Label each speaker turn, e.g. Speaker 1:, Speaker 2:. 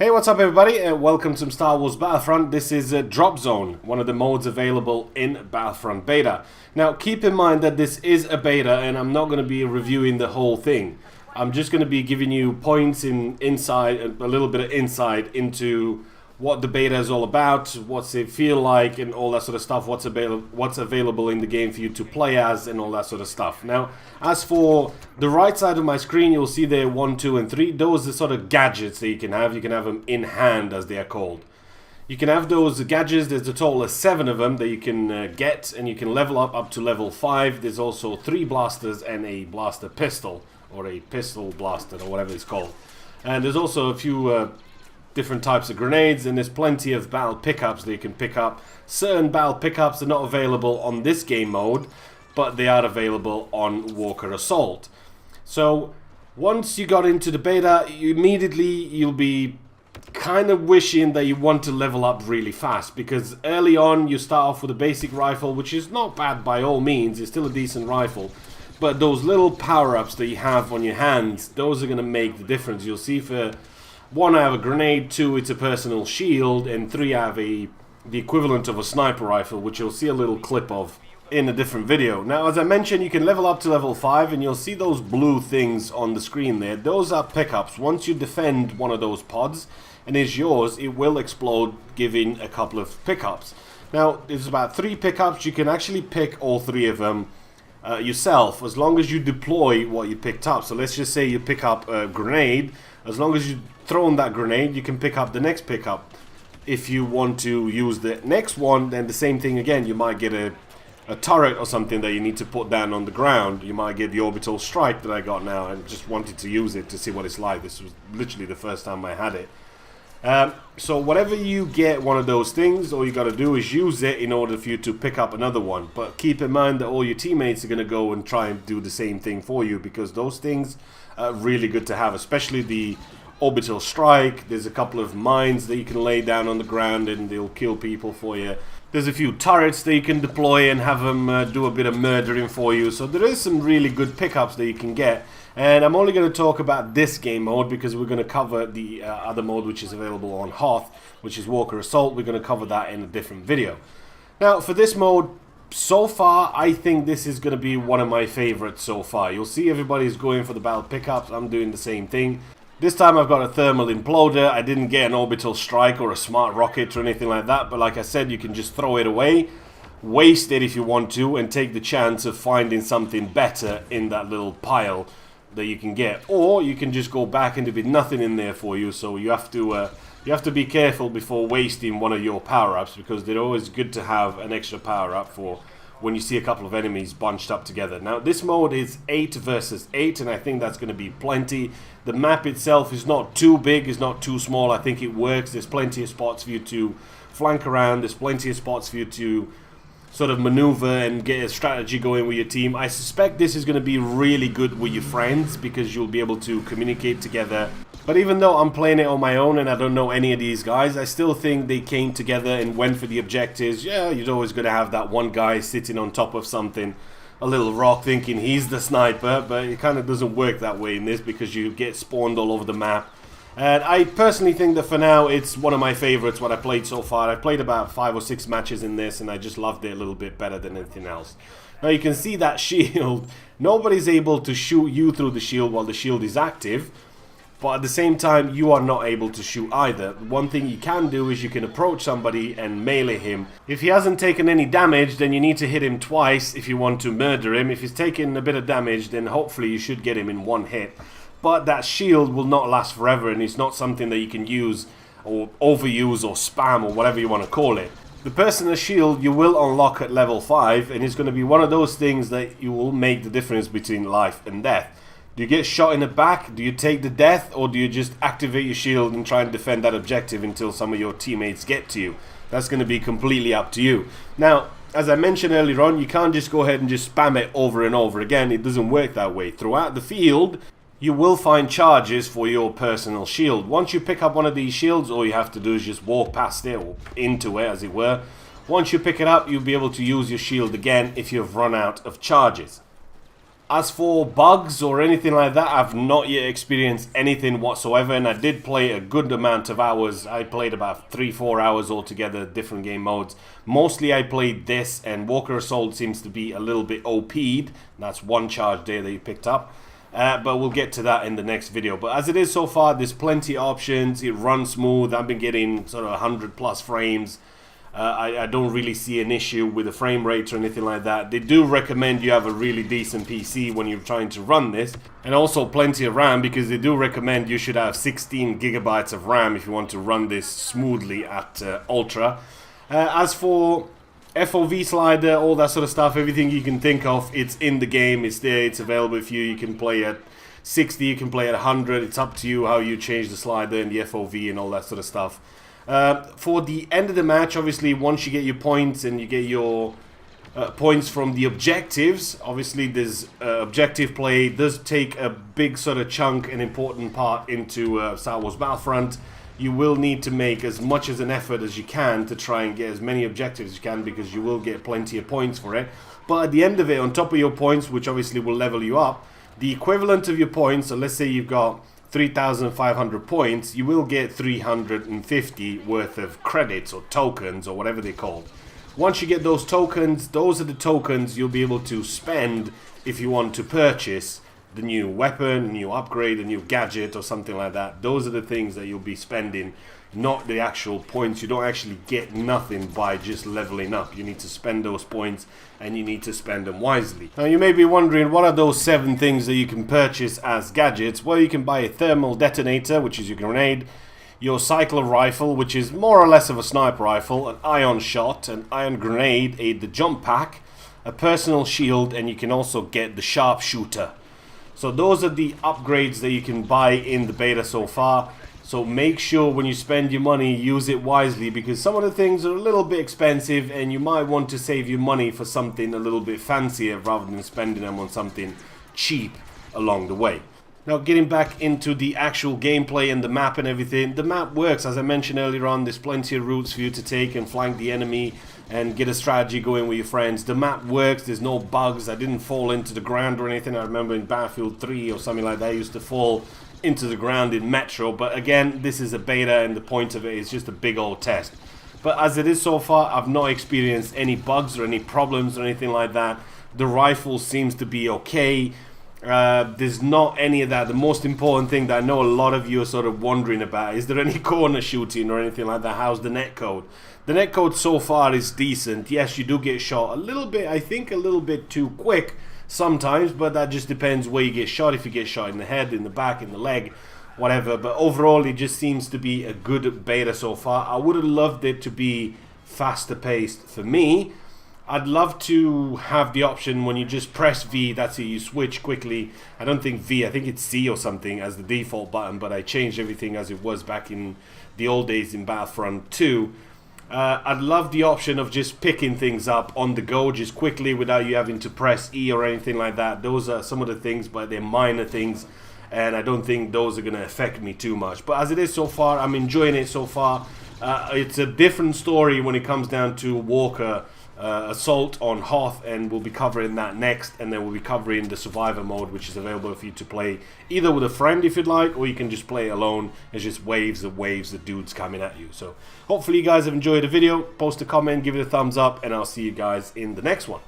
Speaker 1: Hey, what's up everybody, and welcome to Star Wars Battlefront. This is Drop Zone, one of the modes available in Battlefront Beta. Now, keep in mind that this is a beta, and I'm not going to be reviewing the whole thing. I'm just going to be giving you points inside, a little bit of insight into what the beta is all about, what's it feel like, and all that sort of stuff, what's available in the game for you to play as, and all that sort of stuff. Now, as for the right side of my screen, you'll see there 1, 2, and 3. Those are sort of gadgets that you can have. You can have them in hand, as they are called. You can have those gadgets. There's a total of 7 of them that you can get, and you can level up to level 5. There's also 3 blasters and a blaster pistol, or a pistol blaster, or whatever it's called. And there's also a few different types of grenades, and there's plenty of battle pickups that you can pick up. Certain battle pickups are not available on this game mode, but they are available on Walker Assault. So once you got into the beta, you'll be kind of wishing that you want to level up really fast, because early on you start off with a basic rifle, which is not bad by all means. It's still a decent rifle, but those little power-ups that you have on your hands, those are going to make the difference. You'll see for 1, I have a grenade, 2, it's a personal shield, and 3, I have the equivalent of a sniper rifle, which you'll see a little clip of in a different video. Now, as I mentioned, you can level up to level 5, and you'll see those blue things on the screen there. Those are pickups. Once you defend one of those pods, and it's yours, it will explode, giving a couple of pickups. Now, there's about 3 pickups. You can actually pick all 3 of them yourself, as long as you deploy what you picked up. So let's just say you pick up a grenade. As long as you throw in that grenade, you can pick up the next pickup. If you want to use the next one, then the same thing again. You might get a turret or something that you need to put down on the ground. You might get the orbital strike that I got now, and just wanted to use it to see what it's like. This was literally the first time I had it. So whatever you get one of those things, all you got to do is use it in order for you to pick up another one. But keep in mind that all your teammates are going to go and try and do the same thing for you, because those things are really good to have, especially the orbital strike. There's a couple of mines that you can lay down on the ground and they'll kill people for you. There's a few turrets that you can deploy and have them do a bit of murdering for you. So there is some really good pickups that you can get. And I'm only going to talk about this game mode, because we're going to cover the other mode which is available on Hoth, which is Walker Assault. We're going to cover that in a different video. Now, for this mode, so far, I think this is going to be one of my favorites so far. You'll see everybody's going for the battle pickups. I'm doing the same thing. This time I've got a thermal imploder. I didn't get an orbital strike or a smart rocket or anything like that, but like I said, you can just throw it away, waste it if you want to, and take the chance of finding something better in that little pile that you can get. Or you can just go back and there'll be nothing in there for you, so you have to be careful before wasting one of your power-ups, because they're always good to have an extra power-up for when you see a couple of enemies bunched up together. Now, this mode is 8 versus 8, and I think that's going to be plenty. The map itself is not too big, it's not too small. I think it works. There's plenty of spots for you to flank around. There's plenty of spots for you to sort of maneuver and get a strategy going with your team. I suspect this is going to be really good with your friends, because you'll be able to communicate together. But even though I'm playing it on my own and I don't know any of these guys, I still think they came together and went for the objectives. Yeah, you're always going to have that one guy sitting on top of something, a little rock, thinking he's the sniper, but it kind of doesn't work that way in this, because you get spawned all over the map. And I personally think that for now, it's one of my favorites, what I played so far. I played about 5 or 6 matches in this, and I just loved it a little bit better than anything else. Now you can see that shield. Nobody's able to shoot you through the shield while the shield is active, but at the same time, you are not able to shoot either. One thing you can do is you can approach somebody and melee him. If he hasn't taken any damage, then you need to hit him twice if you want to murder him. If he's taken a bit of damage, then hopefully you should get him in one hit. But that shield will not last forever, and it's not something that you can use or overuse or spam or whatever you want to call it. The personal shield you will unlock at level 5, and it's going to be one of those things that you will make the difference between life and death. Do you get shot in the back? Do you take the death? Or do you just activate your shield and try and defend that objective until some of your teammates get to you? That's going to be completely up to you. Now, as I mentioned earlier on, you can't just go ahead and just spam it over and over again. It doesn't work that way. Throughout the field, you will find charges for your personal shield. Once you pick up one of these shields, all you have to do is just walk past it, or into it as it were. Once you pick it up, you'll be able to use your shield again if you've run out of charges. As for bugs or anything like that, I've not yet experienced anything whatsoever, and I did play a good amount of hours. I played about 3-4 hours altogether, different game modes. Mostly I played this, and Walker Assault seems to be a little bit OP'd. That's one charge there that you picked up. But we'll get to that in the next video. But as it is so far, there's plenty of options. It runs smooth. I've been getting sort of 100+ frames. I don't really see an issue with the frame rate or anything like that. They do recommend you have a really decent PC when you're trying to run this, and also plenty of RAM, because they do recommend you should have 16 gigabytes of RAM if you want to run this smoothly at Ultra. As for FOV slider, all that sort of stuff, everything you can think of, it's in the game, it's there, it's available for you. You can play at 60, you can play at 100, it's up to you how you change the slider and the FOV and all that sort of stuff. For the end of the match, obviously, once you get your points and you get your points from the objectives, obviously there's objective play does take a big sort of chunk and important part into Star Wars Battlefront. You will need to make as much as an effort as you can to try and get as many objectives as you can, because you will get plenty of points for it. But at the end of it, on top of your points, which obviously will level you up, the equivalent of your points, so let's say you've got 3,500 points, you will get 350 worth of credits or tokens or whatever they're called. Once you get those tokens, those are the tokens you'll be able to spend if you want to purchase the new weapon, new upgrade, a new gadget or something like that. Those are the things that you'll be spending, not the actual points. You don't actually get nothing by just leveling up. You need to spend those points, and you need to spend them wisely. Now you may be wondering, what are those 7 things that you can purchase as gadgets? Well, you can buy a thermal detonator, which is your grenade, your cycler rifle, which is more or less of a sniper rifle, an ion shot, an ion grenade, the jump pack, a personal shield, and you can also get the sharpshooter. So those are the upgrades that you can buy in the beta so far. So make sure when you spend your money, use it wisely, because some of the things are a little bit expensive and you might want to save your money for something a little bit fancier rather than spending them on something cheap along the way. Now, getting back into the actual gameplay and the map and everything, the map works. As I mentioned earlier on, there's plenty of routes for you to take and flank the enemy and get a strategy going with your friends. The map works, there's no bugs. I didn't fall into the ground or anything. I remember in Battlefield 3 or something like that, I used to fall into the ground in Metro. But again, this is a beta, and the point of it is just a big old test. But as it is so far, I've not experienced any bugs or any problems or anything like that. The rifle seems to be okay. There's not any of that. The most important thing that I know a lot of you are sort of wondering about, is there any corner shooting or anything like that? How's the netcode? The netcode so far is decent. Yes, you do get shot a little bit, I think a little bit too quick sometimes, but that just depends where you get shot. If you get shot in the head, in the back, in the leg, whatever. But overall, it just seems to be a good beta so far. I would have loved it to be faster paced for me. I'd love to have the option when you just press V, that's it, you switch quickly. I don't think V, I think it's C or something as the default button, but I changed everything as it was back in the old days in Battlefront 2. I'd love the option of just picking things up on the go, just quickly, without you having to press E or anything like that. Those are some of the things, but they're minor things, and I don't think those are going to affect me too much. But as it is so far, I'm enjoying it so far. It's a different story when it comes down to Walker Assault on Hoth, and we'll be covering that next, and then we'll be covering the survivor mode, which is available for you to play either with a friend if you'd like, or you can just play alone. It's just waves of dudes coming at you. So hopefully you guys have enjoyed the video. Post a comment, give it a thumbs up, and I'll see you guys in the next one.